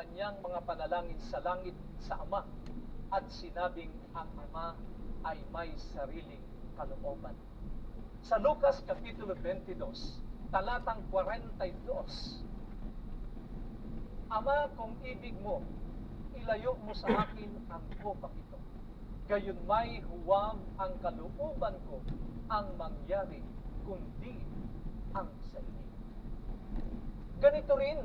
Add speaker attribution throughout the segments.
Speaker 1: kanyang mga panalangin sa langit sa Ama at sinabing ang Ama ay may sariling kalooban. Sa Lucas Kapitulo 22, talatang 42, Ama, kung ibig mo, ilayo mo sa akin ang kopang ito. Gayon may huwag ang kalooban ko ang mangyari, kundi ang sa inyo. Ganito rin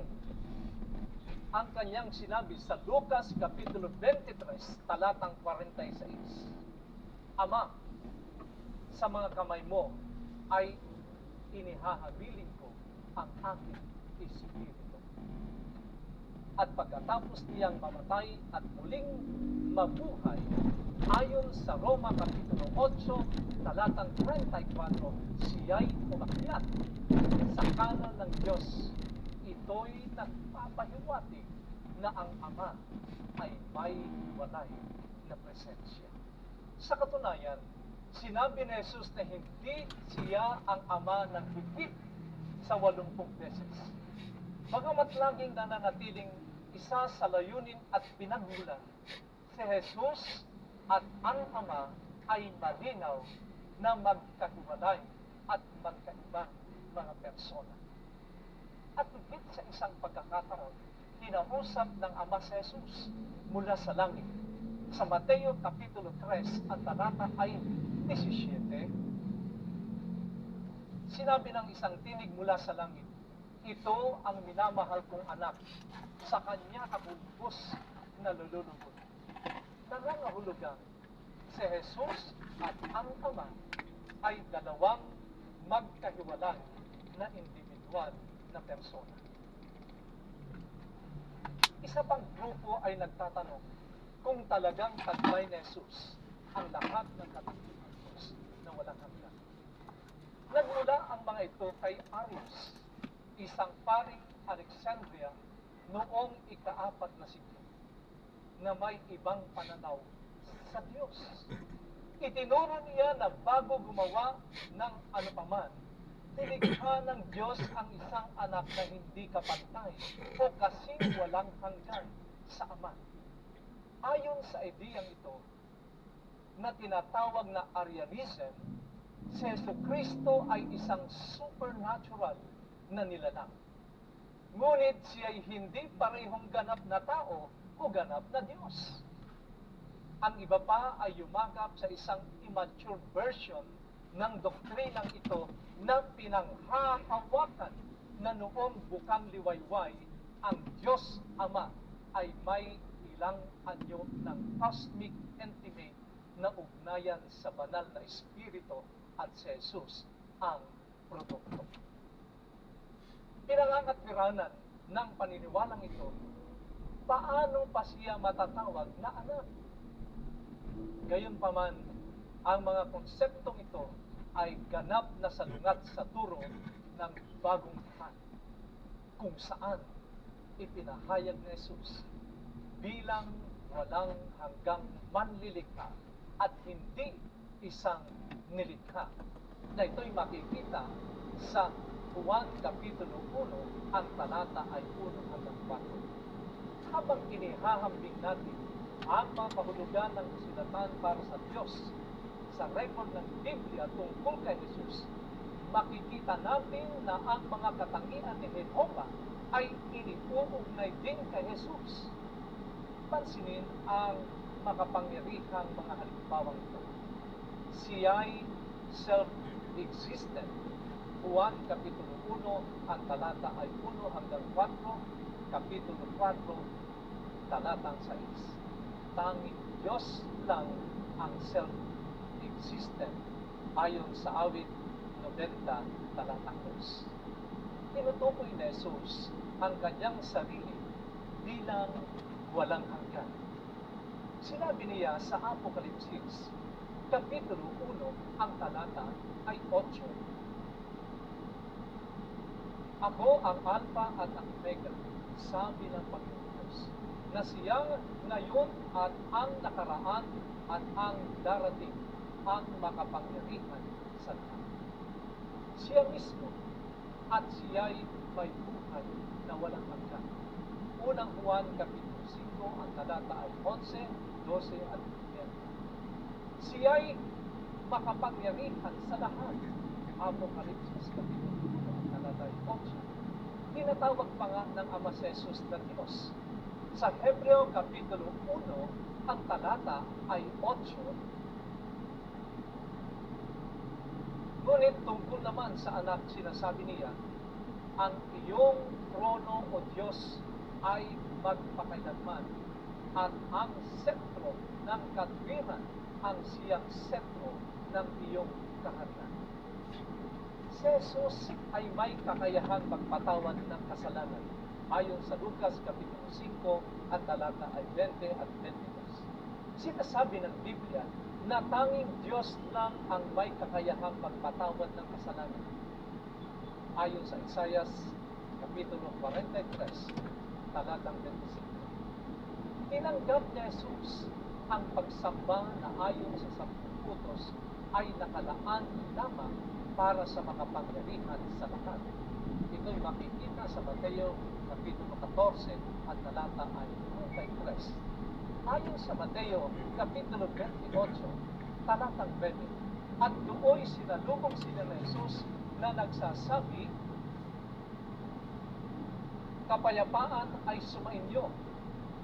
Speaker 1: ang kanyang sinabi sa Lucas Kapitulo 23, talatang 46. Ama, sa mga kamay mo ay inihahabilin ko ang aking espiritu. At pagkatapos niyang mamatay at muling mabuhay, ayon sa Roma Kapitulo 8, talatang 34, siya'y umakyat sa kanan ng Diyos. Ito'y nagpapahiwatig na ang Ama ay may walay na presensya. Sa katunayan, sinabi ni Jesus na hindi siya ang Ama ng higit sa 80 beses. Bagamat laging nananatiling isa sa layunin at pinagmulan, si Jesus at ang Ama ay malinaw na magkahiwalay at magkaibang mga persona. At higit sa isang pagkakataon, kinausap ng Ama si Jesus mula sa langit. Sa Mateo Kapitulo 3, ang talata ay 17, sinabi ng isang tinig mula sa langit, ito ang minamahal kong anak, sa kanya ako lubos na lululubog. Nangangahulugan, si Jesus at ang Ama ay dalawang magkahiwalay na individual na persona. Isa pang grupo ay nagtatanong kung talagang taglay ni Jesus ang lahat ng katangian ng Diyos na walang hanggan. Nagmula ang mga ito kay Arius, isang paring Alexandria noong ika-4 na siglo, na may ibang pananaw sa Diyos. Itinuro niya na bago gumawa ng anupaman, nilikha ng Diyos ang isang anak na hindi kapantay o kasing walang hanggan sa Ama. Ayon sa ideyang ito, na tinatawag na Arianism, si Jesucristo ay isang supernatural na nilalang. Ngunit siya'y hindi parehong ganap na tao o ganap na Diyos. Ang iba pa ay yumakap sa isang immature version ng doktrinang ito na pinanghahawakan na noong bukang liwayway, ang Diyos Ama ay may ilang anyo ng cosmic intimate na ugnayan sa banal na Espiritu at si Jesus ang produkto. Pinangangatwiranan ng paniniwalang ito, paano pa siya matatawag na anak? Gayunpaman, ang mga konseptong ito ay ganap na salungat sa turo ng bagong tipan, kung saan ipinahayag ni Jesus bilang walang hanggang manlilikha at hindi isang nilikha, na ito'y makikita sa Juan Kapitulo 1, ang talata ay 1 hanggang 4. Habang inihahambing natin ang mga kahulugan ng kasulatan para sa Diyos sa record ng Biblia tungkol kay Jesus, makikita natin na ang mga katangian ni Jehovah ay iniuugnay din kay Jesus. Pansinin ang makapangyarihang mga halimbawang ito. Siya'y self-existent. Juan Kapitulo 1, ang talata ay 1 hanggang 4, Kapitulo 4, talatang 6. Tanging Diyos lang ang self-existent, ayon sa awit 90, talatang 2. Tinutukoy ni Jesus ang kanyang sarili bilang walang hanggan. Sinabi niya sa Apokalipsis, Kapitulo 1, ang talata ay 8, Ako ang Alpha at ang Omega, sabi ng Panginoon Diyos, na siyang ngayon at ang nakaraan at ang darating, ang makapangyarihan sa lahat. Siya mismo at siya'y may buhay na walang hanggan. 1 unang Juan Kapitulo 5, ang talata ay 11, 12 at 13. Siya'y makapangyarihan sa lahat. Apokalipsis Kapitulo 1, ang talata ay 8. Tinatawag pa nga ng Ama si Jesus na Diyos. Sa Hebreo Kapitulo 1, ang talata ay 8. Ngunit tungkol naman sa anak, sinasabi niya, ang iyong trono o Diyos ay magpakailanman at ang sentro ng katwiran ang siyang sentro ng iyong kaharian. Si Jesus ay may kakayahang magpatawad ng kasalanan ayon sa Lucas Kapitulo 5 at talata ay 20 at 22. Sinasabi ng Biblia na tanging Diyos lang ang may kakayahang magpatawad ng kasalanan. Ayon sa Isaias Kapitulo 43, talatang 25. Tinanggap ni Jesus ang pagsamba na ayon sa 10 utos ay nakalaan lamang para sa makapangyarihan sa lahat. Ito'y makikita sa Mateo Kapitulo 14 at talata ay 33. Ayon sa Mateo Kapitulo 28, talatang 20, at dooy sinalubong sila ni Jesus na nagsasabi, kapayapaan ay sumainyo,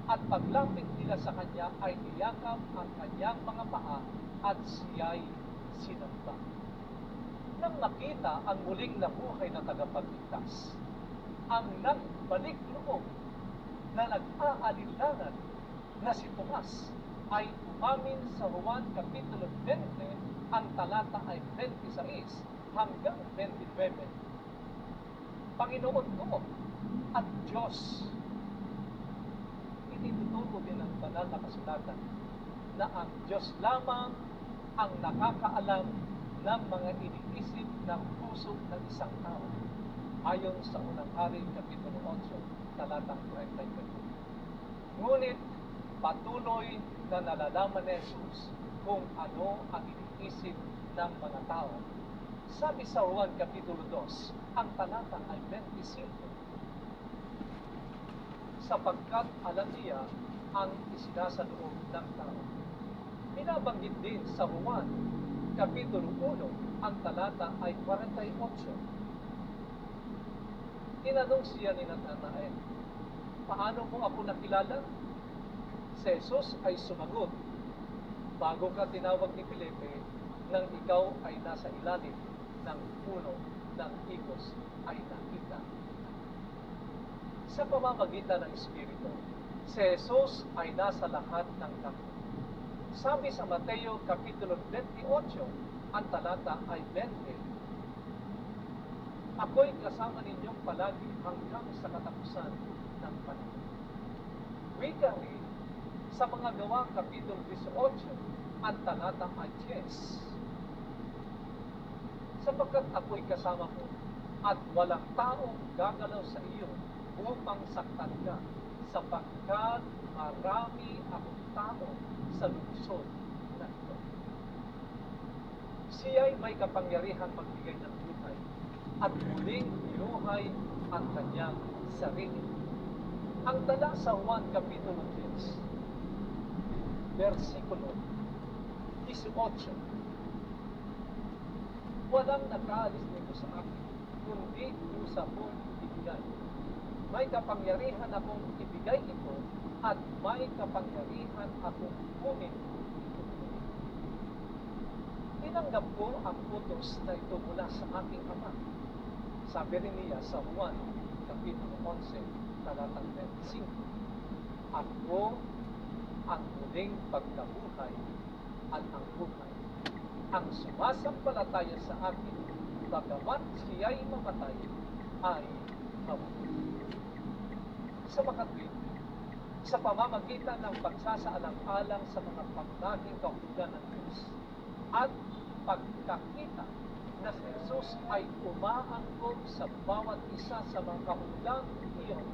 Speaker 1: at paglapit nila sa kanya ay niyakap ang kanyang mga paa at siya'y sinamba. Nang makita ang muling nabuhay na tagapagligtas, ang nagbalik loob na nag-aalinlangan na si Tomas ay umamin sa Juan Kapitulo 20, ang talata ay 26 hanggang 29. Panginoon ko at Diyos. Ituturo din ng banal na kasulatan na ang Diyos lamang ang nakakaalam ng mga iniisip ng puso ng isang tao. Ayon sa unang Hari, Kapitulo 8, talatang 32. Ngunit patuloy na nalalaman ni Jesus kung ano ang iniisip ng mga tao. Sabi sa Juan Kapitulo 2, ang talata ay 25, sapagkat alam niya ang isinasaloob ng tao. Binabanggit din sa Juan Kapitulo 1, ang talata ay 48. Tinanong siya ni Natanael, paano mo ako nakilala? Si Jesus ay sumagot, bago ka tinawag ni Felipe, nang ikaw ay nasa ilalim ng puno ng higos ay nakita. Sa pamamagitan ng Espiritu, si Jesus ay nasa lahat ng tao. Sabi sa Mateo Kapitulo 28, ang talata ay 20, ako'y kasama ninyong palagi hanggang sa katapusan ng panahon. Wika rin sa mga Gawa Kapitulo 18, ang talata ay 10, sapagkat ako'y kasama mo at walang taong gagalaw sa iyo upang saktan ka, sapagkat marami akong tao sa lungsod na ito. Siya'y may kapangyarihang magbigay ng buhay at muling binuhay ang kanyang sarili. Ang tala sa Juan Kapitulo 10, versikulo 18, walang nakaalis nito sa akin, kundi dusa kong ibigay. May kapangyarihan akong ibigay ito at may kapangyarihan akong kunin ito. Tinanggap ko ang utos na ito mula sa aking Ama. Sabi rin niya sa Juan Kapitulo 11, talatang 25, ako ang muling pagkabuhay at ang buhay. Ang sumasampalataya sa akin, bagamat siya'y mamatay, ay mabubuhay. Sa makatwid, sa pamamagitan ng pagsasaalang-alang sa mga pangunahing kahulugan ng Diyos at pagkakita na si Jesus ay umaangkop sa bawat isa sa mga kahulugan iyon,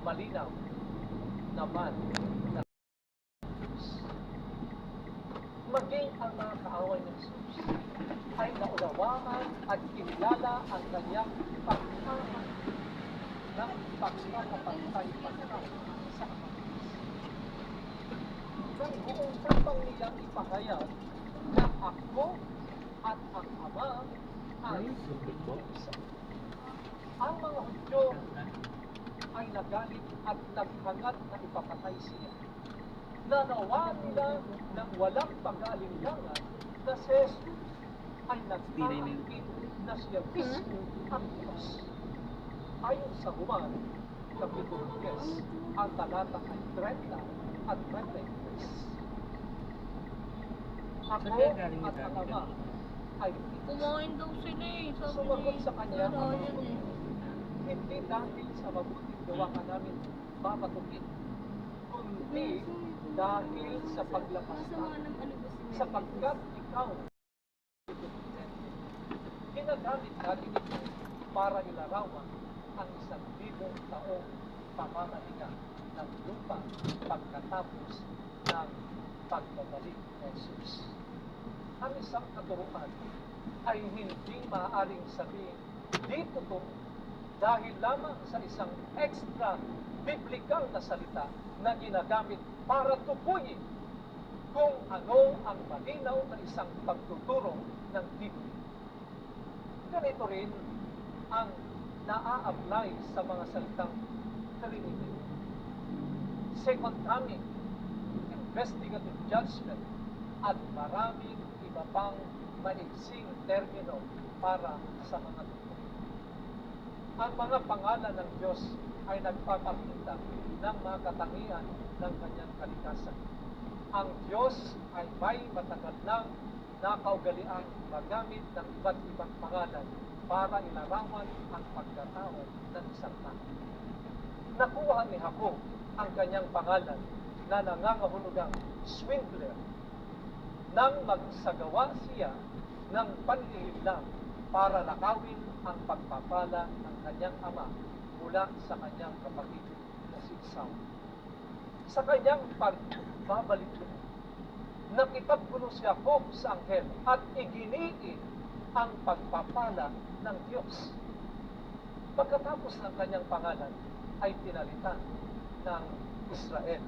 Speaker 1: malinaw naman na Diyos. Maging ang mga kaaway ng Jesus ay naunawaan at kinilala ang kanyang pagkakas ng pagkakapantay-pagkakas ng buong tapang niyang ipahayag na ako at ang Ama ay isa. Ang mga Hudyo ay nagalit at naghangad na ipapatay siya. Nanawa nila ng walang pag-aalinlangan na si Jesus ay nagtaangkin na siya mismo ang Diyos. Ayon sa Juan, Kapitulo 10, ang talata ay 30 at 33. Ako at ang Ama ay
Speaker 2: Kumain daw sila eh. Sabi
Speaker 1: sumagot sa kanya,
Speaker 2: wala yan eh.
Speaker 1: hindi dahil sa mabuting gawa ka namin babatukin, kundi dahil sa paglabas namin, sapagkat ikaw ginagamit natin ito para ilarawan ang 1,000 taong pamamahinga ng lupa pagkatapos ng pagbabalik ni Jesus. Ang isang katuruan ay hindi maaaring sabihin di totoo dahil lamang sa isang extra biblikal na salita na ginagamit para tukuyin kung ano ang malinaw na isang pagtuturo ng Biblia. Ganito rin ang naa-apply sa mga salitang Trinity. Second coming, investigative judgment, at maraming iba pang maiksing termino para sa mga doktrina. Ang mga pangalan ng Diyos ay nagpapakita ng mga katangian ng kanyang kalikasan. Ang Diyos ay may matagal nang nakaugaliang magamit ng iba't ibang pangalan para ilarawan ang pagkatao ng isang tao. Nakuha ni Jacob ang kanyang pangalan na nangangahulugang swindler nang magsagawa siya ng panliliblang para nakawin ang pagpapala ng kanyang ama mula sa kanyang kapatid na si Esau. Sa kanyang pagbabalik doon, nakipaggulo si Jacob sa anghel at iginiin ang pagpapala ng Diyos. Pagkatapos ng kanyang pangalan ay pinalitan ng Israel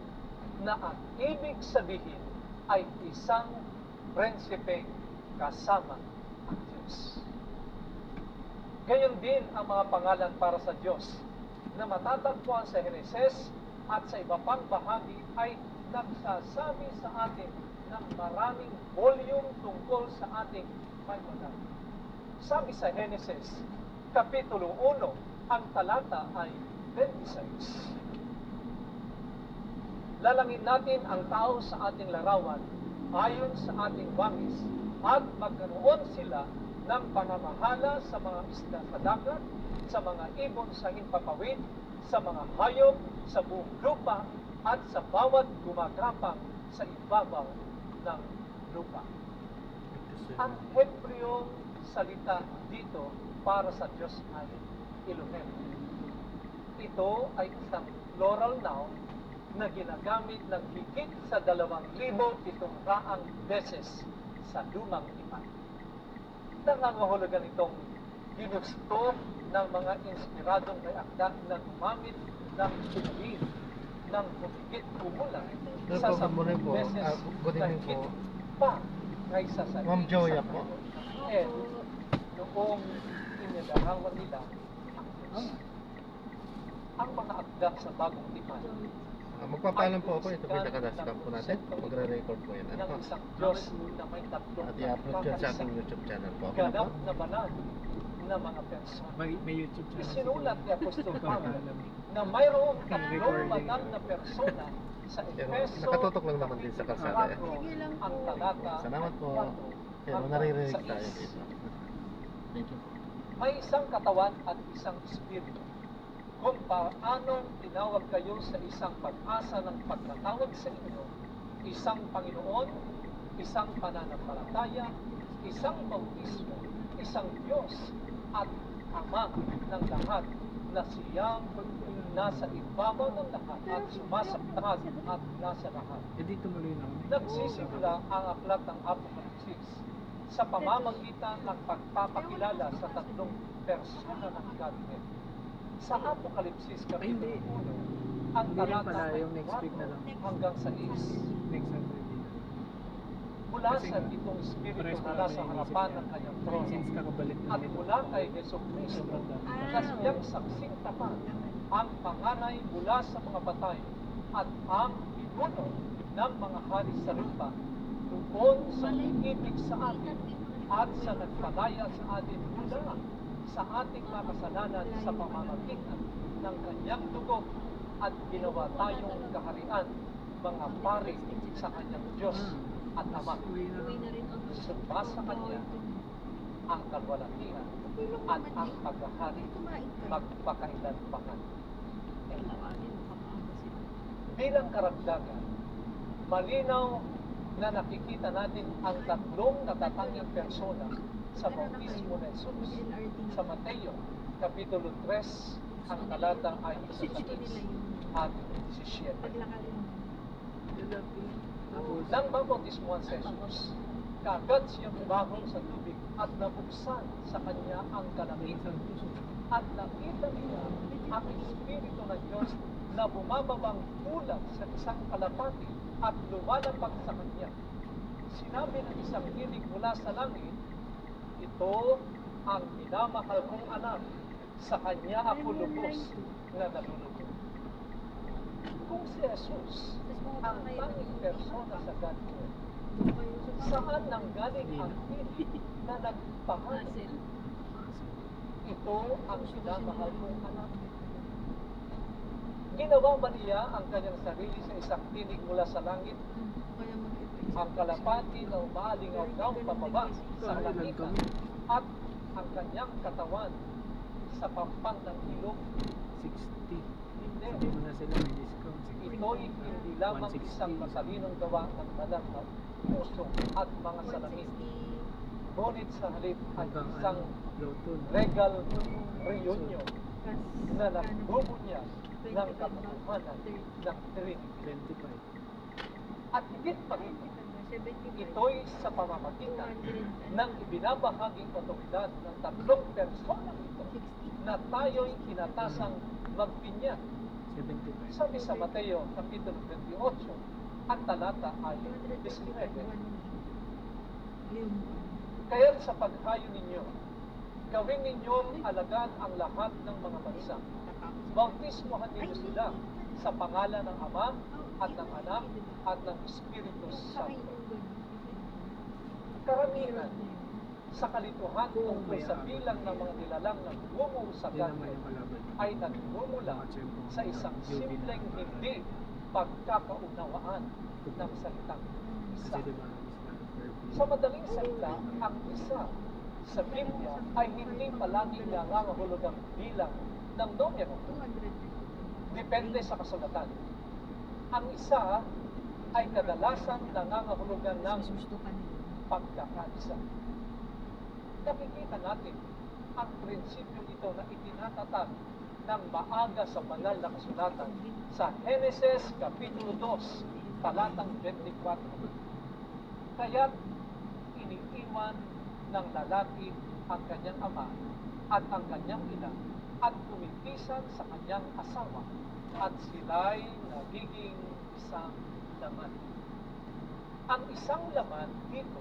Speaker 1: na ang ibig sabihin ay isang prinsipe kasama ang Diyos. Gayon din ang mga pangalan para sa Diyos na matatagpuan sa Heneses at sa iba pang bahagi ay nagsasabi sa atin ng maraming volume tungkol sa ating pagmamahal. Sabi sa Heneses, Kapitulo 1, ang talata ay 26. Lalangin natin ang tao sa ating larawan ayon sa ating wangis at magkaroon sila ng pamamahala sa mga isda sa dagat, sa mga ibon sa himpapawid, sa mga hayop, sa buong lupa, at sa bawat gumagapang sa ibabaw ng lupa. Ang Hebreo salita dito para sa Diyos ay Elohim. Ito ay isang plural noun na ginagamit ng higit sa 2,700 beses sa lumang tipan. Nangangahulugan itong ginusto ng mga inspiradong may akda na gumamit ng sinulid ng humigit kumulang sa 10 beses na higit pa kaysa sa
Speaker 3: Ma'am Joya po.
Speaker 1: noong inilarawan nila ang Diyos. Ang mga akda sa bagong tipan
Speaker 3: Magpapaalam po ako. Ito po yung nakadascam po natin. Magre-record po yan. Ano
Speaker 1: ng
Speaker 3: po?
Speaker 1: isang Diyos na may tatlong
Speaker 3: At i-upload yun sa ating YouTube channel po. Okay na po?
Speaker 1: ganap na banal na mga persona.
Speaker 4: May YouTube channel.
Speaker 1: Isinulat ni Apostol Pablo na mayroong tatlong banal na persona sa
Speaker 3: Pero
Speaker 1: Efeso,
Speaker 3: nakatutok lang naman din sa kalsada. Eh.
Speaker 1: ang talata
Speaker 3: Salamat po.
Speaker 1: 4
Speaker 3: Pero
Speaker 1: hanggang
Speaker 3: naririnig
Speaker 1: 6.
Speaker 3: tayo dito. Thank you.
Speaker 1: May isang katawan at isang espiritu. Kung paano tinawag kayo sa isang pag-asa ng pagkatawag sa inyo, isang Panginoon, isang pananampalataya, isang bautismo, isang Diyos at Ama ng lahat na siyang nasa ibabaw ng lahat at sumasaktan at nasa lahat.
Speaker 4: Hindi tumuloy na kami.
Speaker 1: Nagsisimula ang aklat ng Apokalipsis sa pamamagitan ng pagpapakilala sa tatlong persona ng Godhead. Sa Apokalipsis Kapitulo 1, ang
Speaker 4: Hindi lang
Speaker 1: talata
Speaker 4: pala,
Speaker 1: ay
Speaker 4: yung next week na lang.
Speaker 1: 4 hanggang 6.
Speaker 4: Next Saturday.
Speaker 1: Mula
Speaker 4: Kasi
Speaker 1: sa itong Espiritu
Speaker 4: pares
Speaker 1: na
Speaker 4: pa
Speaker 1: nasa
Speaker 4: kami
Speaker 1: harapan
Speaker 4: inisip
Speaker 1: ng
Speaker 4: niya.
Speaker 1: kanyang trono
Speaker 4: Since kakabalik na
Speaker 1: at
Speaker 4: nila.
Speaker 1: mula kay Yeso Cristo na siyang saksing tapat, ang panganay mula sa mga patay at ang pinuno ng mga hari sa lupa tungkol sa umiibig sa atin at sa nagpalaya sa atin mula sa ating mga kasalanan sa pamamagitan ng kanyang dugo at ginawa tayong kaharian, mga pari sa kanyang Diyos at Ama.
Speaker 4: Uwi na
Speaker 2: Uwi na
Speaker 4: lang.
Speaker 2: rin ako.
Speaker 1: Sumpa sa kanya ang kalwalatian at ang paghahari magpakailanpakan. Bilang karagdagan, malinaw na nakikita natin ang tatlong natatanging persona sa bautismo ni Jesus. Sa Mateo, Kapitulo 3, ang talata ay 16 at 17.
Speaker 4: Tapos,
Speaker 1: Nang mabautismuhan si Jesus, kaagad siya bumangon sa tubig at nabuksan sa kanya ang kalangitan. At nakita niya ang Espiritu ng Diyos na bumababang tulad sa isang kalapati at lumalapag sa kanya. Sinabi ng isang tinig mula sa langit, "Ito ang minamahal kong anak, sa kanya ako lubos na nalulugod." Kung si Jesus ang tanging persona sa Godhead, saan nanggaling ang tinig na nagpahayag, "Ito ang minamahal kong anak"? Ginawa ba niya ang kanyang sarili sa isang tinig mula sa langit? Ang kalapati na umaalingaw-ngaw pababa sa langitan at ang kanyang katawan sa pampang ng ilog?
Speaker 4: 60.
Speaker 1: Hindi.
Speaker 4: Sabi mo na sila may discount.
Speaker 1: Ito'y hindi lamang isang matalinong gawa ng banal na puso at mga salamin. Ngunit sa halip ay
Speaker 4: Hanggang
Speaker 1: isang
Speaker 4: Lawton.
Speaker 1: regal reunion na nagbubunyag ng katotohanan ng Trinity.
Speaker 4: 25.
Speaker 1: At higit pa rito, ito'y sa pamamagitan ng ibinabahaging otoridad ng tatlong personang ito na tayo'y tinatasang magbinyag.
Speaker 4: 75.
Speaker 1: Sabi sa Mateo, Kapitulo 28, ang talata ay 19. Kaya sa paghayo ninyo, gawin ninyong alagad ang lahat ng mga bansa. Bautismohan ninyo sila sa pangalan ng Ama at ng Anak at ng Espiritu Santo. Karamihan sa kalituhan tungkol sa bilang ng mga nilalang na bumuo sa
Speaker 4: Yan naman
Speaker 1: Godhead
Speaker 4: yung kalaban.
Speaker 1: ay nagmumula sa isang simpleng hindi pagkakaunawaan ng salitang isa.
Speaker 4: Kasi diba, is
Speaker 1: Sa madaling salita, ang isa sa Biblia ay hindi palaging nangangahulugang bilang ng numero. Depende sa kasulatan. Ang isa ay kadalasan nangangahulugan ng pagkakaisa. Nakikita natin ang prinsipyo ito na itinatatag ng maaga sa banal na kasulatan sa Genesis Kapitulo 2, talatang 24. Kaya't iniiwan ng lalaki ang kanyang ama at ang kanyang ina at kumipisan sa kanyang asawa at sila'y nagiging isang laman. Ang isang laman dito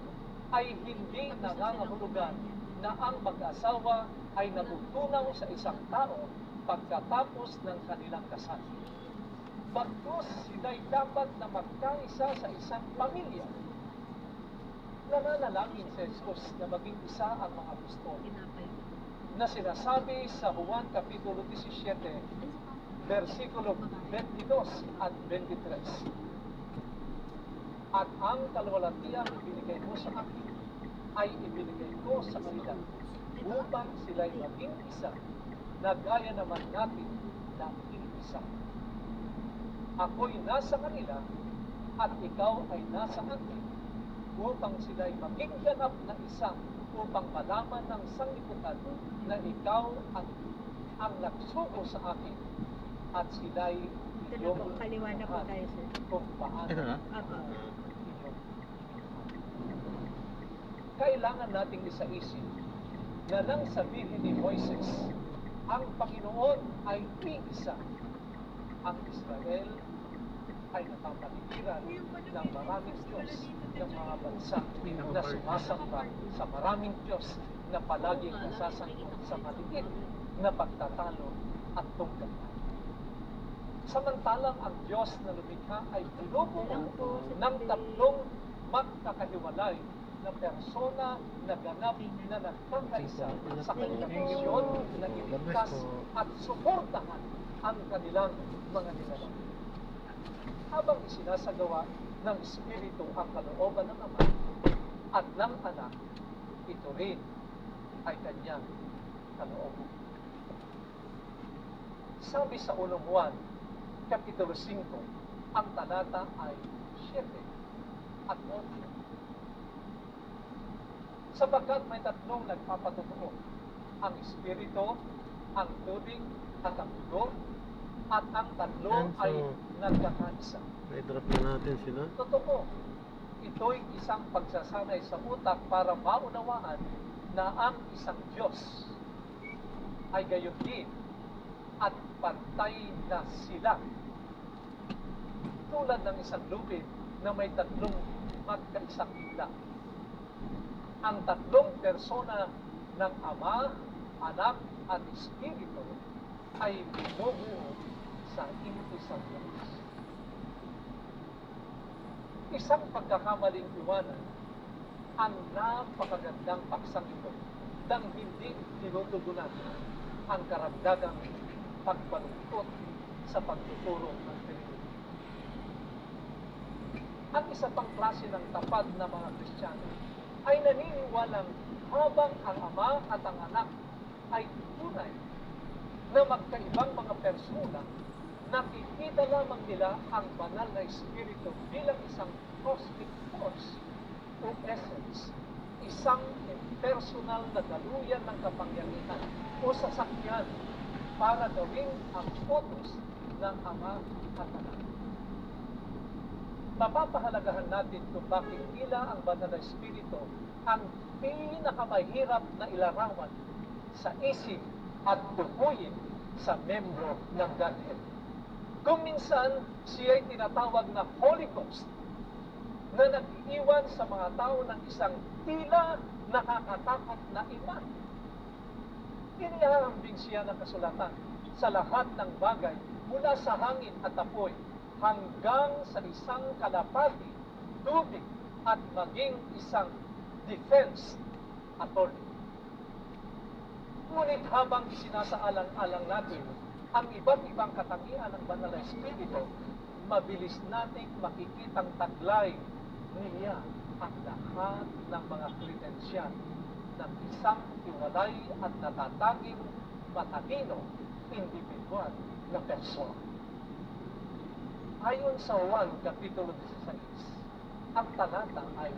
Speaker 1: ay hindi nangangahulugan na ang mag-asawa ay nabutunaw sa isang tao pagkatapos ng kanilang kasal. Bagkus sila'y dapat na magkaisa sa isang pamilya. Nananalangin si Jesus na maging isa ang mga apostol na sinasabi sa Juan Kapitulo 17, versikulo 22 at 23. At ang kalwalatiang ibinigay mo sa akin ay ibinigay ko sa kanila upang sila'y maging isa na gaya naman natin na isa. Ako'y nasa kanila at ikaw ay nasa akin upang sila'y maging ganap na isa upang malaman ng sanglibutan na ikaw ang nagsuko sa akin at sila'y iyong
Speaker 2: Kaliwanag po tayo, sir.
Speaker 1: kung paano
Speaker 3: Ito na?
Speaker 2: Apo.
Speaker 1: kailangan nating isaisip na nang sabihin ni Moises, ang Panginoon ay iisa, ang Israel ay napapaligiran ng maraming Diyos ng mga bansa na sumasamba sa maraming Diyos na palaging nasasangkot sa maliit na pagtatalo at tunggapan. Samantalang ang Diyos na lumikha ay binubuo ng tatlong magkakahiwalay na persona na ganap na nagkakaisa sa kanilang misyon na iligtas at suportahan ang kanilang mga nilalang. Habang isinasagawa ng Espiritu ang kalooban ng Ama at ng Anak, ito rin ay kanyang kalooban. Sabi sa unang Juan, Kapitulo 5, ang talata ay 7 at 8. Sapagkat may tatlong nagpapatotoo, ang Espiritu, ang tubig at ang dugo, at ang tatlo
Speaker 3: Yan, so,
Speaker 1: ay nagkakaisa.
Speaker 3: I-drop na natin sila.
Speaker 1: Totoo, ito'y isang pagsasanay sa utak para maunawaan na ang isang Diyos ay gayon din at pantay na sila. Tulad ng isang lubid na may tatlong magkaisang bigla. Ang tatlong persona ng Ama, Anak at Espiritu ay binubuo sa isang Diyos. Isang pagkakamaling iwanan ang napakagandang paksang ito nang hindi tinutugunan ang karagdagang pagbalungkot sa pagtuturo ng Pilipinas. Ang isa pang klase ng tapat na mga Kristiyano ay naniniwalang habang ang Ama at ang Anak ay tunay na magkaibang mga persona, nakikita lamang nila ang banal na Espiritu bilang isang cosmic force o essence, isang impersonal na daluyan ng kapangyarihan o sasakyan para gawing ang utos ng Ama at Anak. Mapapahalagahan natin kung bakit tila ang banal na Espiritu ang pinakamahirap na ilarawan sa isip at tukuyin sa membro ng Godhead. Kung minsan, siya ay tinatawag na Holy Ghost na nag-iwan sa mga tao ng isang tila nakakatakot na iman. Inihahambing siya ng kasulatan sa lahat ng bagay mula sa hangin at apoy hanggang sa isang kalapati, tubig at maging isang defense attorney. Ngunit habang isinasaalang-alang natin ang iba't ibang katangian ng banal na Espiritu, mabilis nating makikitang taglay niya ang lahat ng mga kredensyan ng isang hiwalay at natatanging matalino, individual na persona. Ayon sa Juan Kapitulo 16, ang talata ay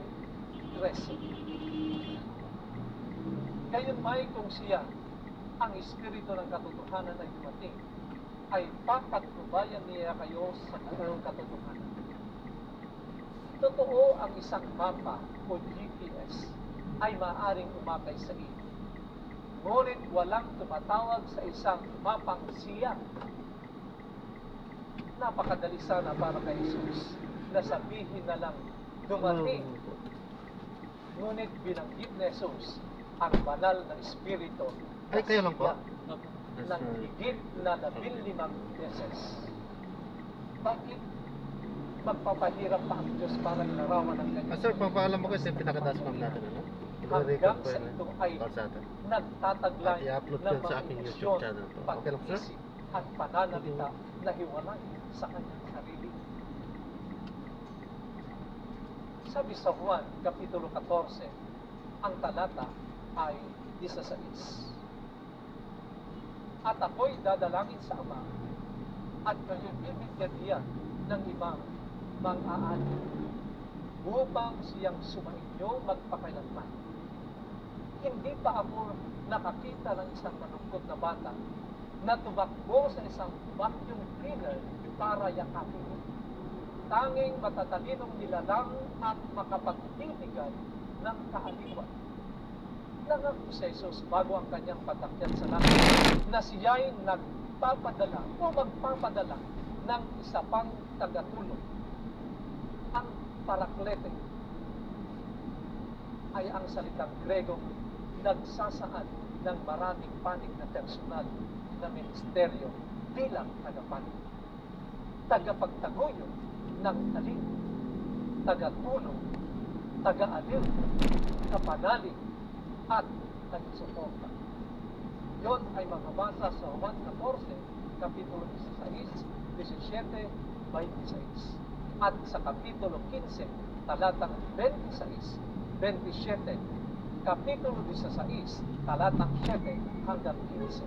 Speaker 1: 13. Gayon may kung siya, ang Espiritu ng katotohanan ay dumating, ay papatnubayan niya kayo sa buong katotohanan. Totoo ang isang mapa o GPS ay maaaring umakay sa iyo. Ngunit walang tumatawag sa isang mapang siya. Napakadali sana para kay Jesus na sabihin na lang dumating. Ngunit binanggit ni Jesus ang banal na Espiritu
Speaker 3: Ay, kayo lang po?
Speaker 1: ng higit na 15 beses. Bakit magpapahirap pa ang Diyos para ilarawan ang kanyang?
Speaker 3: Sir, papaalam mo ko ito yung pinakadash cam natin, ano?
Speaker 1: Hanggang
Speaker 3: I-record po
Speaker 1: sa
Speaker 3: yan,
Speaker 1: ito ay
Speaker 3: Kalsada.
Speaker 1: nagtataglay
Speaker 3: At i-upload
Speaker 1: ng
Speaker 3: ko sa
Speaker 1: mga
Speaker 3: aking YouTube
Speaker 1: emosyon,
Speaker 3: channel to. Okay lang po, sir?
Speaker 1: pag-isip at pananalita na hiwalay sa kanyang sarili. Sabi sa Juan, Kapitulo 14, ang talata ay 16. At ako'y dadalangin sa Ama, at kayo'y bibigyan niya ng ibang mang-aani, upang siyang sumainyo magpakailanman. Hindi pa ako nakakita ng isang malungkot na bata na tumakbo sa isang vacuum cleaner para yakapin. Tanging matatalinong nilalang at makapagtitigan ng kaaliwan. Nangako si Jesus bago ang kanyang patakyat sa langit na siya'y nagpapadala o magpapadala ng isa pang tagatulong. Ang paraklete ay ang salitang Gregong nagsasaad ng maraming panig na personal na ministeryo bilang tagapanig. Tagapagtaguyod ng alin, tagatulong, taga-alin, kapanalig, at nagsuporta. Yon ay mababasa sa Juan 14, Kapitulo 16, 17, 26. At sa Kapitulo 15, talatang 26, 27, Kapitulo 16, talatang 7 hanggang 15.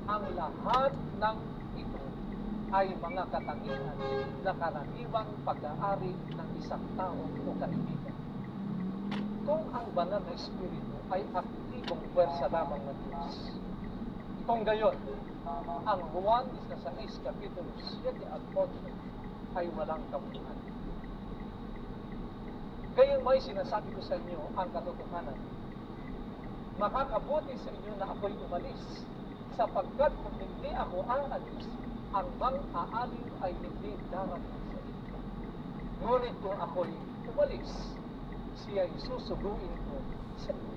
Speaker 1: Ang lahat ng ito ay mga katangian na karaniwang pag-aari ng isang tao o kaibigan. Kung ang banal na Espiritu ay aktibong puwersa lamang ng Diyos, kung gayon, ang Juan 16, Kapitulo 7 at 8 ay walang kabuuan. Gayon may sinasabi ko sa inyo ang katotohanan. Makakabuti sa inyo na ako'y umalis, sapagkat kung hindi ako aalis, ang mang-aalin ay hindi darating sa inyo. Ngunit kung ako'y umalis, siya'y susuguin ko sa inyo.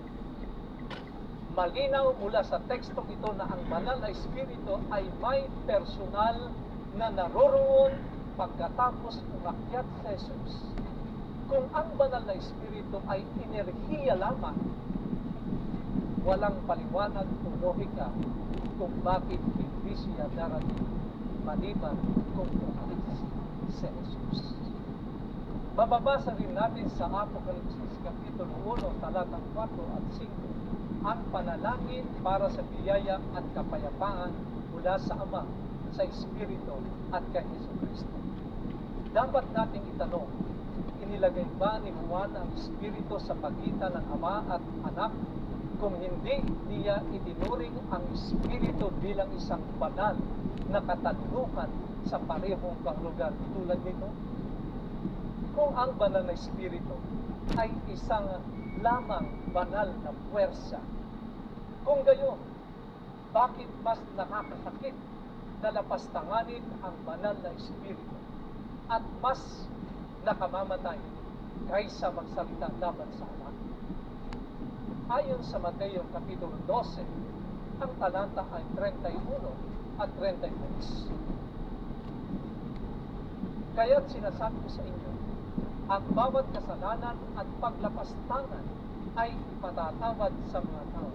Speaker 1: Malinaw mula sa tekstong ito na ang banal na Espiritu ay may personal na naroroon pagkatapos umakyat sa Jesus. Kung ang banal na Espiritu ay enerhiya lamang, walang paliwanag o lohika kung bakit hindi siya darating maliban kung umalis sa Jesus. Bababasa rin natin sa Apokalipsis Kapitulo 1, talatang 4 at 5, ang panalangin para sa biyaya at kapayapaan mula sa Ama, sa Espiritu at kay Jesucristo. Dapat nating itanong, inilagay ba ni Juan ang Espiritu sa pagitan ng Ama at Anak? Kung hindi niya itinuring ang Espiritu bilang isang banal na katanungan sa parehong kahulugan tulad nito? Kung ang banal na Espiritu ay isang lamang banal na puwersa, kung gayon, bakit mas nakakasakit na lapastanganin ang banal na Espiritu at mas nakamamatay kaysa magsalita laban sa Anak? Ayon sa Mateo Kapitulo 12, ang talata ay 31 at 32. Kaya't sinasabi ko sa inyo, ang bawat kasalanan at paglapastangan ay ipatatawad sa mga tao.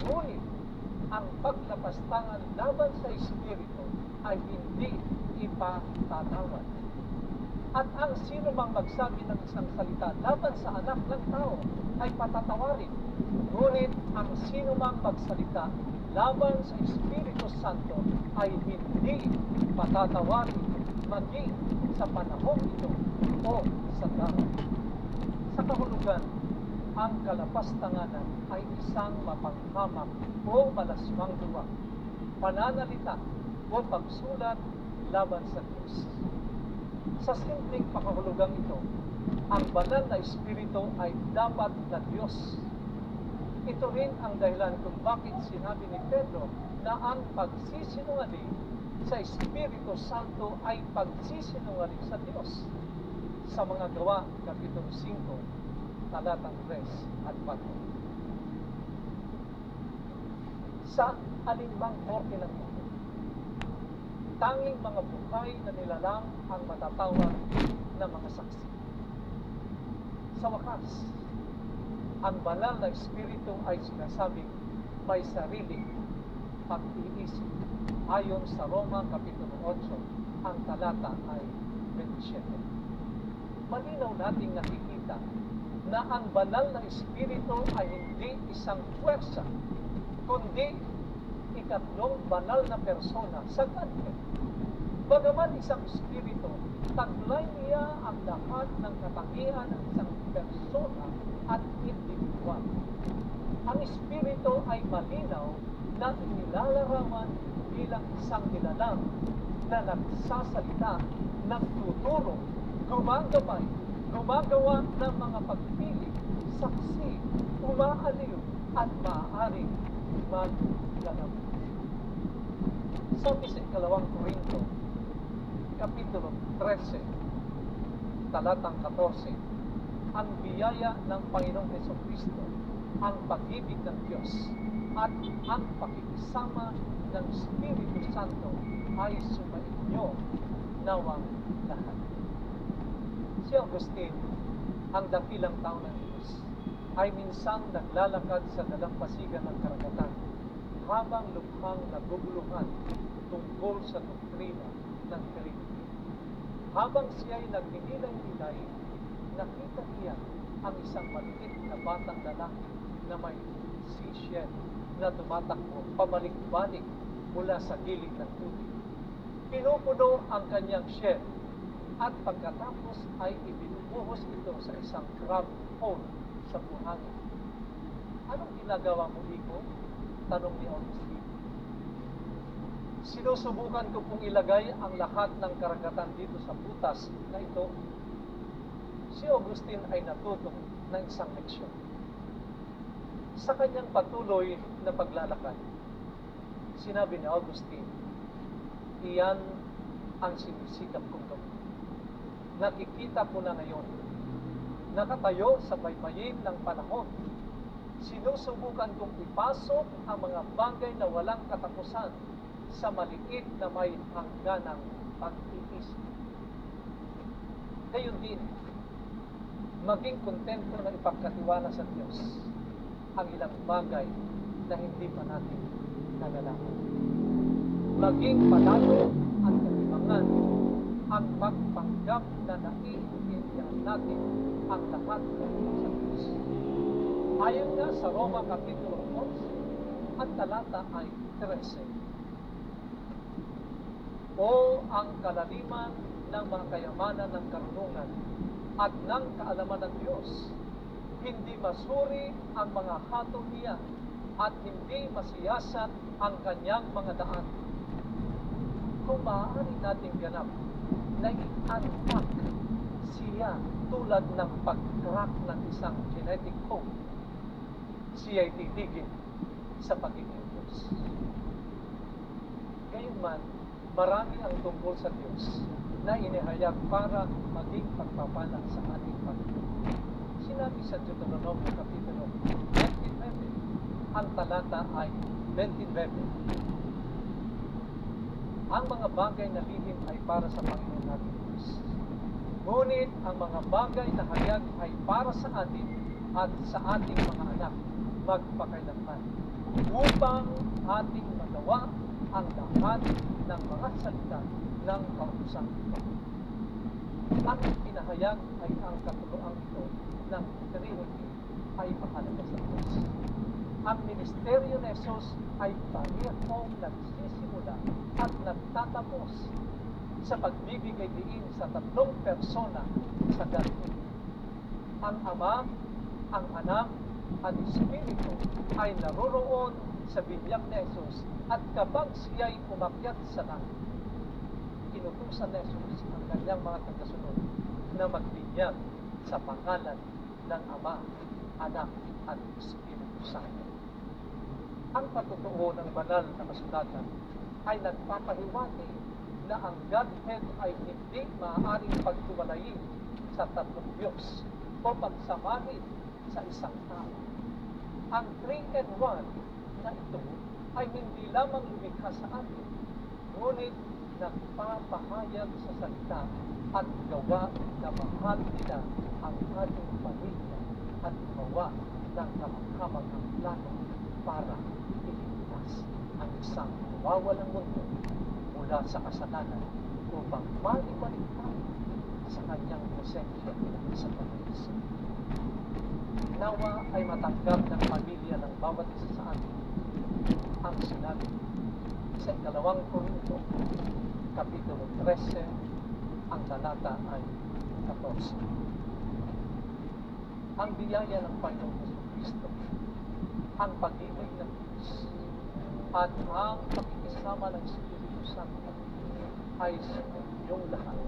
Speaker 1: Ngunit, ang paglapastangan laban sa Espiritu ay hindi ipatatawad. At ang sino mang magsabi ng isang salita laban sa anak ng tao ay patatawarin. Ngunit ang sino mang magsalita laban sa Espiritu Santo ay hindi patatawarin maging sa panahon ito o sa dapat. Sa kahulugan, ang kalapastanganan ay isang mapanghamak o malaswang gawa, pananalita o pagsulat laban sa Diyos. Sa simpleng pakahulugang ito, ang banal na Espiritu ay dapat na Diyos. Ito rin ang dahilan kung bakit sinabi ni Pedro na ang pagsisinungaling sa Espiritu Santo ay pagsisinungaling sa Diyos. Sa mga gawa, Kapitulo 5, talatang 3 at 4. Sa alinmang korte ng mundo, tanging mga buhay na nilalang ang matatawag na mga saksi. Sa wakas, ang banal na Espiritu ay sinasabing may sariling pag-iisip. Ayon sa Roma Kapitulo 8, ang talata ay 27. Malinaw nating nakikita na ang banal na Espiritu ay hindi isang puwersa, kundi ikatlong banal na persona sa Godhead. Bagaman isang Espiritu, taglay niya ang lahat ng katangian ng isang persona at individual. Ang Espiritu ay malinaw na inilalarawan bilang isang nilalang na nagsasalita, nagtuturo, gumagabay, gumagawa ng mga pagpili, saksi, umaaliw, at maaaring maggalaw. Sa 2 Korinto, Kapitulo 13, talatang 14, ang biyaya ng Panginoong Jesucristo, ang pag-ibig ng Diyos, at ang pakikisama ng Espiritu Santo ay sumainyo nawang lahat. Si Augustine, ang dakilang tao ng Diyos, ay minsang naglalakad sa dalampasigan ng karagatan habang lubhang naguguluhan tungkol sa doktrina ng Trinity. Habang siya ay nagninilay-nilay, nakita niya ang isang maliit na batang lalaki na may seashell na tumatakbo pabalik-balik mula sa gilid ng tubig. Pinupuno ang kanyang shell at pagkatapos ay ibinubuhos ito sa isang crab hole sa buhangin. Anong ginagawa mo, Iko? Tanong ni Augustine. Sinusubukan ko pong ilagay ang lahat ng karagatan dito sa butas na ito. Si Augustine ay natutong ng isang leksyon. Sa kanyang patuloy na paglalakad, sinabi ni Augustine, iyan ang sinisikap kong gawin. Nakikita ko na ngayon, nakatayo sa baybayin ng panahon, sinusubukan kong ipasok ang mga bagay na walang katapusan sa maliit na may hangganang pag-iisip. Gayon din, maging kontento na ipagkatiwala sa Diyos ang ilang bagay na hindi pa natin nalalaman. Maging palalo ang katibangan ang magpanggap na naiintindihan natin ang lahat ng sa Diyos. Ayon nga sa Roma Kapitulo 11, ang talata ay 13. O ang kalaliman ng mga kayamanan ng karunungan at ng kaalaman ng Diyos, hindi masuri ang mga hatol niya at hindi masiyasat ang kanyang mga daan. Kung maaari nating ganap na i-unpack siya tulad ng pag-crack ng isang genetic code, siya ay titigil sa pagiging Diyos. Gayunman, marami ang tungkol sa Diyos na inihayag para maging pagpapala sa ating Panginoon. Sinabi sa Deuteronomio Kapitulo 29, ang talata ay 29. Ang mga bagay na lihim ay para sa Panginoon natin Diyos. Ngunit ang mga bagay na hayag ay para sa atin at sa ating mga anak magpakailanman, upang ating magawa ang lahat ng mga salita ng kausang ito. Ang pinahayag ay ang katuluang ito ng Trinity ay mahalaga sa Diyos. Ang ministeryo ni Jesus ay parehong nagsisimula at nagtatapos sa pagbibigay diin sa tatlong persona sa Godhead. Ang Ama, ang Anak, at Espiritu ay naroroon sa binyag ni Jesus, at kapag siya'y umakyat sa langit, inutusan ni Jesus ang kanyang mga tagasunod na magbinyag sa pangalan ng Ama, Anak, at Espiritu Santo. Ang patutuo ng banal na kasulatan ay nagpapahiwati na ang Godhead ay hindi maaaring pagtuwalayin sa tatlong Diyos o pagsamahin sa isang tao. Ang 3-in-1 na ito ay hindi lamang lumikha sa atin, ngunit nagpapahayag sa salita at gawa na mahal nila ang ating pamilya at gawa ng kamanghamanghang plano para iligtas ang isang nawawalang mundo mula sa kasalanan upang maibalik tayo sa kanyang presensya sa pag-iisip. Nawa ay matanggap ng pamilya ng bawat isa sa atin ang sinabi sa 2 Korinto Kapitulo 13, ang talata ay 14. Ang biyaya ng Panginoong Jesucristo, ang pag-ibig ng Diyos, at ang pakikisama ng Espiritu Santo ay sa inyong lahat.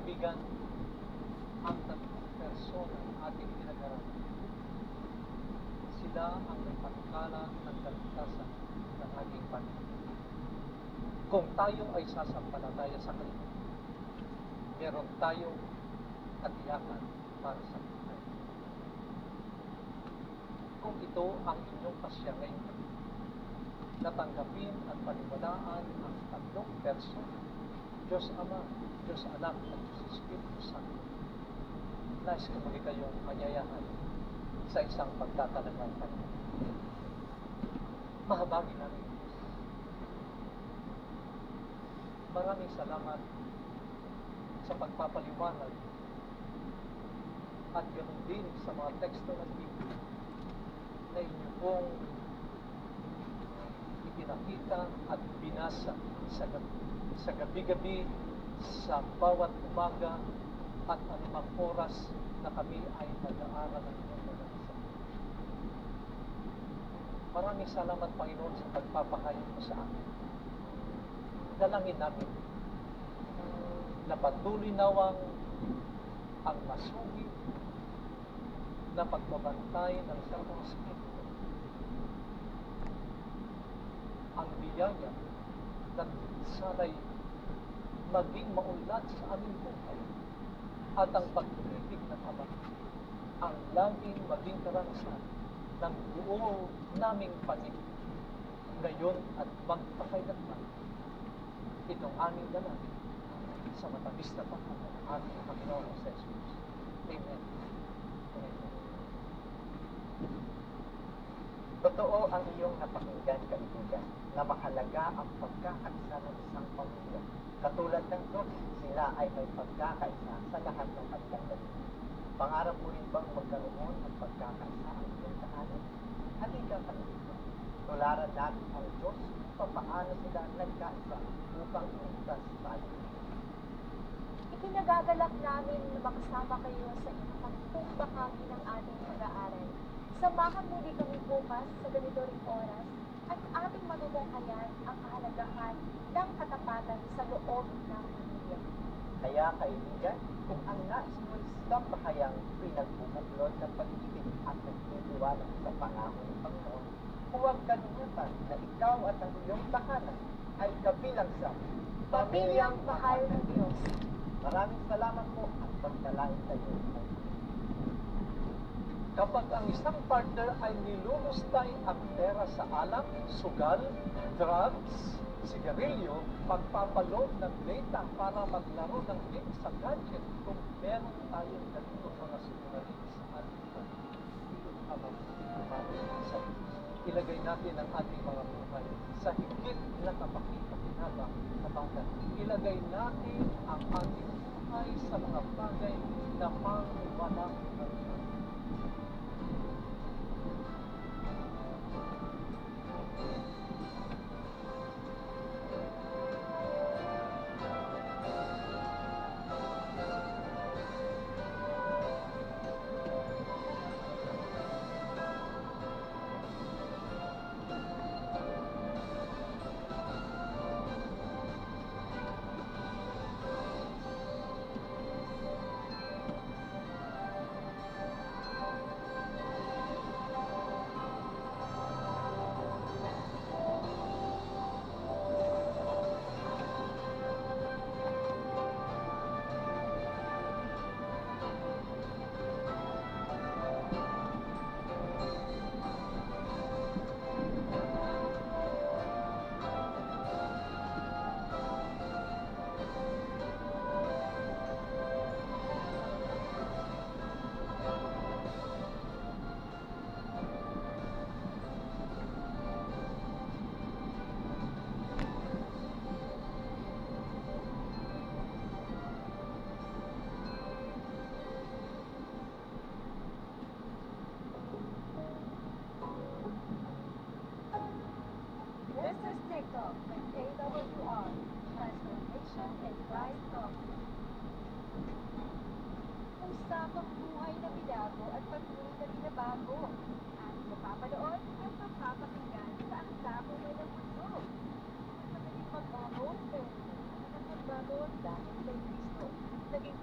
Speaker 1: Kaibigan, ang tatlong persona ng ating pinag-aralan, sila ang may pangkala ng kaligtasan ng ating Panginoon. Kung tayo ay sasampalataya sa Kanya, meron tayong katiyakan para sa buhay. Kung ito ang inyong pasya ngayon, natanggapin at paniwalaan ang tatlong persona, Diyos Ama, Diyos Anak, at Diyos Espiritu Santo. Nais ko muli kayong mayayahan sa isang pagtatalagay. Mahabagin namin Diyos. Maraming salamat sa pagpapaliwanag at ganoon din sa mga teksto ng Biblia na inyo pong ipinakita at binasa sa gabi-gabi, sa bawat umaga at anumang oras na kami ay nag-aaral ng inyong mga salita. Maraming salamat, Panginoon, sa pagpapahayag mo sa amin. Dalangin namin na patuloy nawang ang masugid na pagbabantay ng Santong Espiritu, ang biyaya ng sana'y maging maunlad sa aming buhay at ang pag-ibig ng Ama ang laging maging karanasan ng buo naming pamilya ngayon at magpakailanman. Itong aming dalangin sa matamis na pangalan ng aming Panginoon sa Jesus. Amen. Amen.
Speaker 5: Totoo ang iyong napakinggan, kaibigan, na mahalaga ang pagkakaisa ng isang pamilya. Katulad ng Diyos, sila ay may pagkakaisa sa lahat ng kanilang daliri. Pangarap mo rin bang magkaroon ng pagkakaisa ang iyong tahanan? Halika kaibigan. Tularan natin ang Diyos kung paano sila nagkaisa upang iligtas tayo.
Speaker 6: Ikinagagalak namin na makasama kayo sa ikasampung bahagi ng ating pag-aaral. Samahan muli kami bukas sa ganito ring oras at ating matutunghayan ang kahalagahan ng katapatan sa loob ng pamilya.
Speaker 5: Kaya kaibigan, kung ang nais mo isang bahayang pinagbubuklod ng pag-ibig at nagtitiwala sa pangako ng Panginoon, huwag kalimutan na ikaw at ang iyong tahanan ay kabilang sa
Speaker 6: Pamilyang mahal ng Diyos.
Speaker 5: Maraming salamat po at pagdalain kayo.
Speaker 1: Kapag ang isang partner ay nilulustay ang pera sa alak, sugal, drugs, sigarilyo, pagpapaload ng data para maglaro ng game sa gadget, kung meron tayong ganito mga sinungaling sa ating sa ilagay natin ang ating mga buhay sa higit na kapakipakinabang na bagay. Ilagay natin ang ating buhay sa mga bagay na pangwalang hanggan.
Speaker 6: This is TikTok with AWR, Transformation in Christ Talk. Usapang buhay na binago at patuloy na binabago. At mapapanood at mapapakinggan sa ang kapumay ng mundo. Madaling mag-oho, pero nagbago dahil kay Kristo. Naging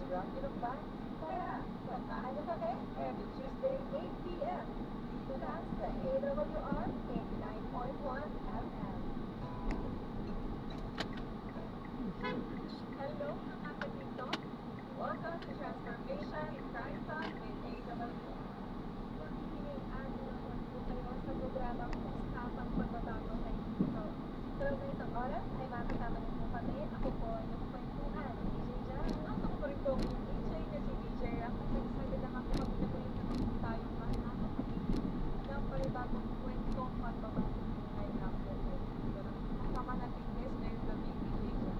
Speaker 6: Rocky ba? Tara, ano kami? Every Tuesday, 8 p.m. Dito lang sa AWR 89.1 FM. Hello mga kapatito. Welcome to Transformation in Christ with AWR. Maghihiling naman po kayo sa programang Usapang Pagbabago sa Ito. Sa loob ng isang oras ay makasama niyo po kami. Ako po yung kwentuhan, DJ Jan. At ako po rin po yung DJ na si DJ Ram. At excited na ako kami na po yung naman tayong mga nakapagiging ng panibagong kwentong pagbabago buhay after this. Kasama natin guys ngayong gabi, DJ Jan.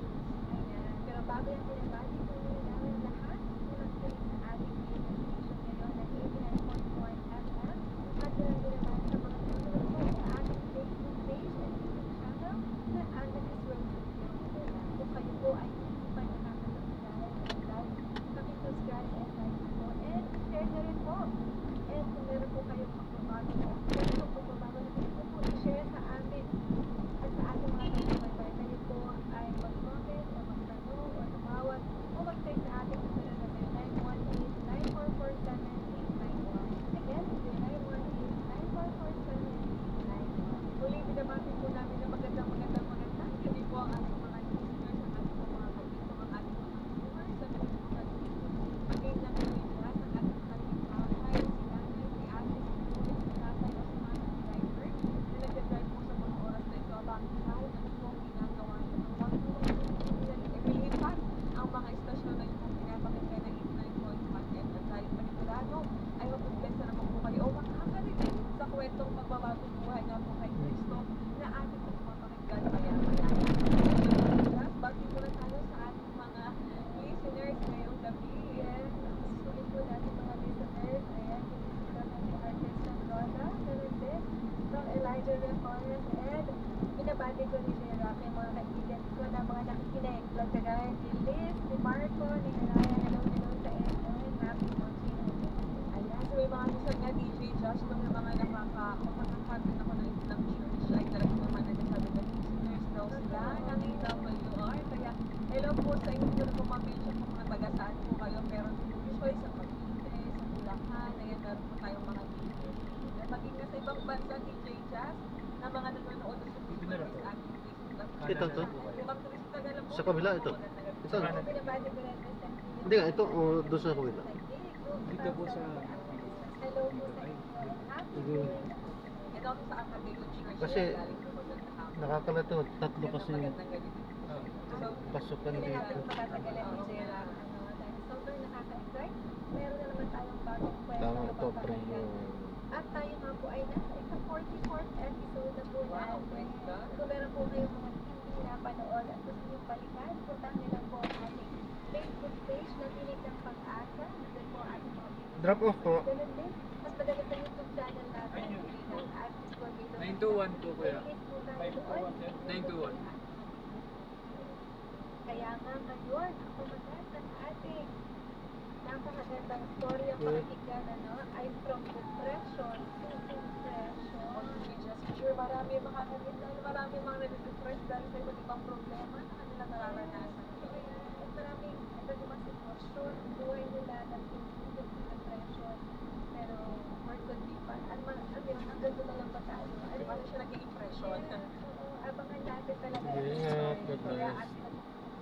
Speaker 6: Ayan. Pero bago yung pinabati ko namin lahat, nag-play sa ating radio station ngayon na 89.1 FM. At din naman sa mga nanonood po sa ating Facebook page and YouTube channel na Angeles World Studio. Kung kayo po ay hindi pa nakakasubscribe and like, pakisubscribe and like po. And share na rin po. And kung meron po kayong magbabago na po i-share sa amin at sa ating mga kapitbahay. Kayo po ay mag-comment o magtanong o tumawag o mag-text sa ating numero na 0918-9447-891. Again, 0918-9447-891. Muli, binabati po namin na magandang gabi po ang ating mga listeners, ang ating mga kapitbahay, ang ating mga viewers, sa mga maging lang po yung lahat ng ating kapitbahay, si nanay, si ate, si kuya, si tatay, o si mama, si driver, na nag-drive po sa mga oras na ito. Bakit tayo, ano po ang ginagawa nyo? Huwag po ilipat ang mga istasyon na yung pinapakinggan ng 89.1 FM. Tayo panigurado ay mapublesa naman po kayo o makakarinig sa kwentong magbabagong buhay na po kay Kristo na ating pagpapakinggan maya-maya. Bakit muna tayo sa ating mga listeners ngayong gabi. Yes, sulit po natin mga listeners. Ayan, kasama si Artist Roda, ganun din, from Elijah Reformers, and binabati ko ni Jera kay mga kaibigan ko na mga nakikinig. Kagaya ni Liz, ni Marco, ni Haraya, hello sa inyo, and happy watching. Ayan, so may mga minsan nga DJ Josh, mga nakakapagkakatin ako ng Islam Church, ay talagang naman nagsasabi na listeners daw sila ng AWR. Kaya hello po sa inyo, hindi ko ma-mention kung mga taga-saan po kayo, pero usually sa Cavite, sa Bulacan, ayan, meron po tayong mga listeners. Maging na sa ibang bansa, DJ Josh, na mga nanonood sa Facebook is ating Facebook.
Speaker 3: Ito to. Sa kabila, ito. Ito.
Speaker 6: Binabati ko rin sa
Speaker 3: Hindi nga, ito o doon sa kabila.
Speaker 4: Dito po sa
Speaker 6: hello po sa inyo. Happy
Speaker 1: Ito ako sa Academy Church.
Speaker 3: Kasi,
Speaker 1: galing po sa Tahama.
Speaker 3: Nakakalito, tatlo kasi yung
Speaker 1: Magandang gabi. So,
Speaker 3: pasukan
Speaker 6: Hindi
Speaker 3: dito.
Speaker 6: natin patatagalin ni Jera. Dahil sobrang nakaka-excite. Meron na naman tayong bagong kwento.
Speaker 3: Tama
Speaker 6: na
Speaker 3: ito, pre.
Speaker 6: papakinggan. At tayo nga po ay nasa ika-44th episode na po
Speaker 1: Wow,
Speaker 6: natin.
Speaker 1: praise God.
Speaker 6: Kung meron po kayong mga hindi napanood at gusto nyo balikan, puntahan nyo lang po ang ating Facebook page na Tinig ng Pag-asa. Nandun po ang ating mga videos.
Speaker 3: Drop off po.
Speaker 6: Ganun din. Mas madali sa YouTube channel natin. Ng Artist Corvito.
Speaker 4: 921 po kuya.
Speaker 6: Playlist po tayo doon.
Speaker 4: 921.
Speaker 6: Kaya nga ngayon, ako naman ang ating napakagandang story ang pakikinggan, ano, ay from depression to impression.
Speaker 1: Sure, marami makakagit na marami mga nade-depress dahil sa iba't ibang problema na kanilang nararanasan.
Speaker 6: At maraming iba't ibang sitwasyon, ang buhay nila nagtutulog sa depression. Pero, where could be fun? Hanggang doon na lang ba tayo?
Speaker 1: Paano siya naging impression?
Speaker 6: Abangan natin talaga.
Speaker 3: Ingat, God
Speaker 6: Kaya
Speaker 3: bless.
Speaker 6: at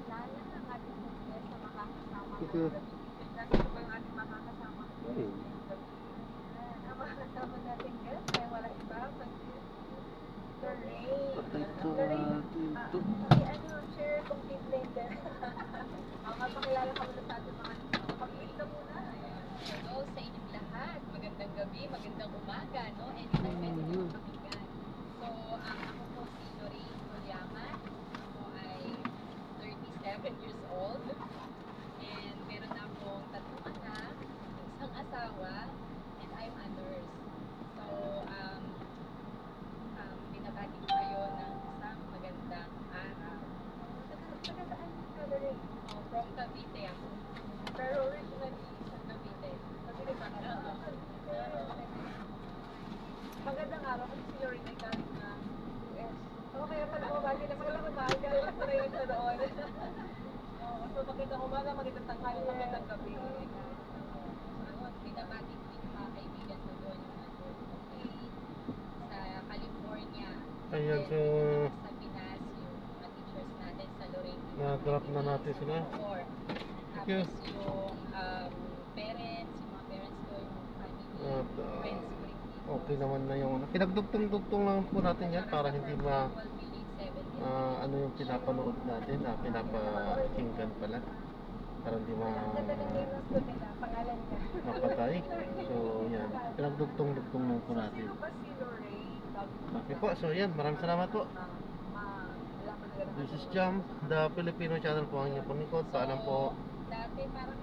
Speaker 6: lalo ng ating success na makakasama
Speaker 3: Ito.
Speaker 6: ngayong gabi.
Speaker 1: Kasi ito po yung ating makakasama.
Speaker 6: Ang makakasama natin guys ay walang iba, Lorraine.
Speaker 3: Ito,
Speaker 6: Lorraine,
Speaker 3: ito.
Speaker 6: share complete name din.
Speaker 1: Ang mapakilala ka muna sa ating mga pag-uwi na muna.
Speaker 2: Hello sa inyong lahat. Magandang gabi, magandang umaga, no? Anytime pwede nyo pakinggan. So, ako po si Lorraine Olyaman. Ako ay 37 years old. And meron na akong 3 anak, isang asawa, and I'm a nurse. So, binabati ko kayo ng isang magandang araw.
Speaker 6: Taga saan ka, Lorraine?
Speaker 2: From Cavite ako.
Speaker 1: Pero originally,
Speaker 2: Sa Cavite.
Speaker 1: magandang araw kasi si Lorraine ay galing na US. So, kaya pala mabagi na pala umaga. Para yun sa doon. So,
Speaker 7: magandang umaga, magandang tanghali, magandang gabi.
Speaker 2: Ayun, binabati ko din yung mga kaibigan ko doon, yung sa California.
Speaker 3: Ayan, so
Speaker 2: Sa Pinas, yung mga teachers natin sa Lorraine.
Speaker 3: na-drop na natin sila.
Speaker 2: Or,
Speaker 3: Thank you.
Speaker 2: tapos yung parents, yung mga parents ko, yung family,
Speaker 3: At
Speaker 2: friends ko rin dito.
Speaker 3: okay naman na yung pinagdugtong-dugtong lang po natin yan para hindi ma ano yung pinapanood natin, pinapakinggan pala para hindi
Speaker 6: Ang ganda ng name ng school nila, pangalan niya.
Speaker 3: mapatay. So yan, pinagdugtong-dugtong lang po natin.
Speaker 7: Sino ba si Lorraine?
Speaker 3: Okay po, so yan, maraming salamat po. This is Jam, the Filipino channel po ang inyong pangikot. Paalam po.
Speaker 2: Dati parang